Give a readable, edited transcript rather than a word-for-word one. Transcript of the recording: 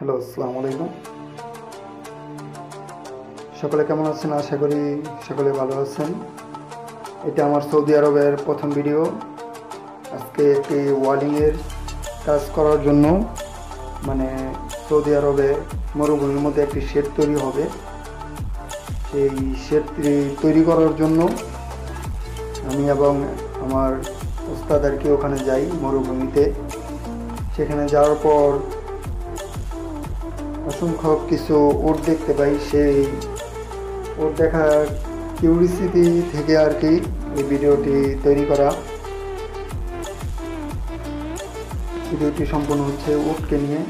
Hello, আসসালামু আলাইকুম। সকলে কেমন আছেন? আশা করি সকলে ভালো আছেন। এটা আমার সৌদি আরবের প্রথম ভিডিও। আজকে একটি ওয়ালিংয়ের কাজ করার জন্য মানে সৌদি আরবে মরুভূমির মধ্যে একটি শেড তৈরি হবে। সেই শেডটি তৈরি করার জন্য আমি এবং আমার ওস্তাদ আর কি ওখানে যাই মরুভূমিতে। সেখানে যাওয়ার পর অসংখ্য কিছু উট দেখতে পাই। সেই উট দেখার কিউরিসিটি থেকে আর কি এই ভিডিওটি তৈরি করা। ভিডিওটি সম্পূর্ণ হচ্ছে উটকে নিয়ে।